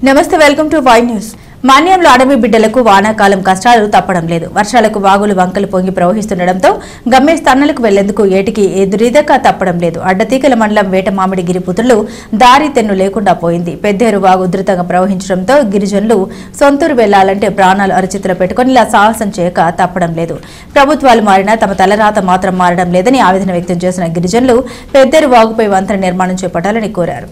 నమస్తే, welcome to Y news. మాన్యంలో అడవి బిడ్డలకు వానాకాలం కష్టాలు తప్పడం లేదు. వర్షాలకు వాగులు వంకలు పొంగి ప్రవహిస్తుండటంతో గమ్యస్థానాలకు వెళ్లేందుకు ఏటికి ఎదురీదక తప్పడం లేదు. అడ్డతీగల మండలం వేటమామిడిగిరి పుత్రులు దారి తెన్ను లేకుండా పోయింది. పెద్దేరు వాగు ఉధృతంగా ప్రవహించడంతో గిరిజనులు సొంతూరు వెళ్లాలంటే ప్రాణాలు అరచేతిలో పెట్టుకుని ఇలా సాహసం చేయక తప్పడం లేదు. ప్రభుత్వాలు మారినా తమ తలరాత మాత్రం మారడం లేదని ఆవేదన వ్యక్తం చేసిన గిరిజనులు పెద్దేరు వాగుపై వంతెన నిర్మాణం చేపట్టాలని కోరారు.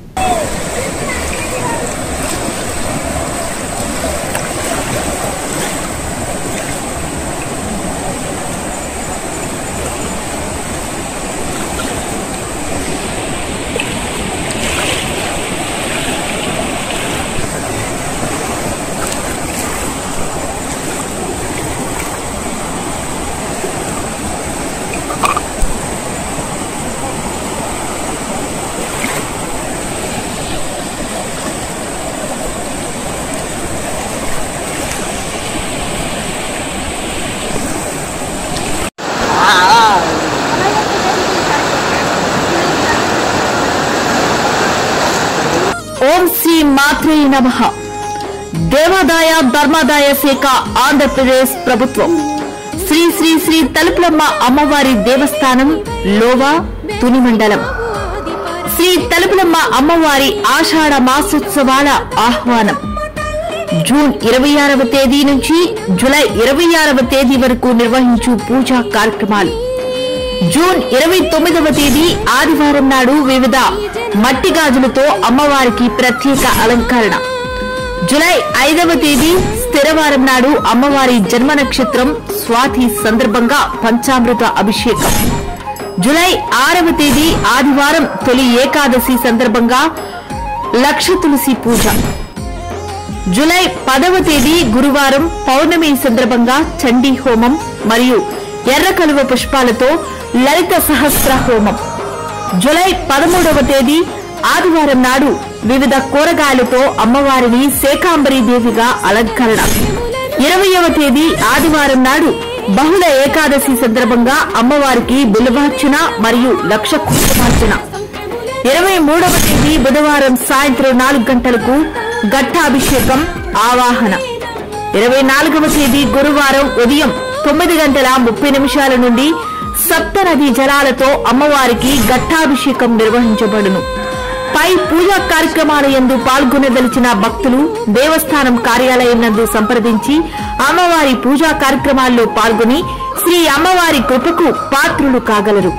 ఓం శ్రీ మాత్రే నమః. దేవాదాయ ధర్మాదాయ శాఖ ఆంధ్రప్రదేశ్ ప్రభుత్వం శ్రీ శ్రీ శ్రీ తలుపులమ్మ అమ్మవారి దేవస్థానం లోవా తుని మండలం శ్రీ తలుపులమ్మ అమ్మవారి ఆషాఢ మాసోత్సవాల ఆహ్వానం జూన్ 26వ తేదీ నుంచి జూలై 26వ తేదీ వరకు నిర్వహించు పూజా కార్యక్రమాలు. జూన్ 29వ తేదీ ఆదివారం నాడు వివిధ మట్టి గాజులతో అమ్మవారికి ప్రత్యేక అలంకరణ. జూలై 5వ తేదీ స్థిరవారం నాడు అమ్మవారి జన్మ నక్షత్రం స్వాతి సందర్భంగా పంచామృత అభిషేకం. జూలై 6వ తేదీ ఆదివారం తొలి ఏకాదశి సందర్భంగా లక్ష తులసి పూజ. జూలై 10వ తేదీ గురువారం పౌర్ణమి సందర్భంగా చండీ హోమం మరియు ఎర్ర కలువ పుష్పాలతో లలిత సహస్ర హోమం. జూలై 13వ తేదీ ఆదివారం నాడు వివిధ కూరగాయలతో అమ్మవారిని శాకాంబరీ దేవిగా అలంకరణ. 20వ తేదీ ఆదివారం నాడు బహుళ ఏకాదశి సందర్భంగా అమ్మవారికి బిల్వార్చన మరియు లక్ష కుంకుమార్చన. 23వ తేదీ బుధవారం సాయంత్రం 4 గంటలకు ఘట్టాభిషేకం ఆవాహన. 24వ తేదీ గురువారం ఉదయం 9:30 నుండి సప్తనది జలాలతో అమ్మవారికి ఘట్టాభిషేకం నిర్వహించబడును. పై పూజా కార్యక్రమాల యందు పాల్గొనదలిచిన భక్తులు దేవస్థానం కార్యాలయం నందు సంప్రదించి అమ్మవారి పూజా కార్యక్రమాల్లో పాల్గొని శ్రీ అమ్మవారి కృపకు పాత్రులు కాగలరు.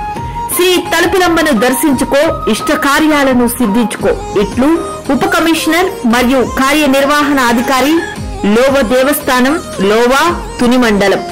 శ్రీ తలుపులమ్మను దర్శించుకో, ఇష్ట కార్యాలను సిద్ధించుకో. ఇట్లు ఉప కమిషనర్ మరియు కార్యనిర్వహణ అధికారి, లోవ దేవస్థానం, లోవా తుని మండలం.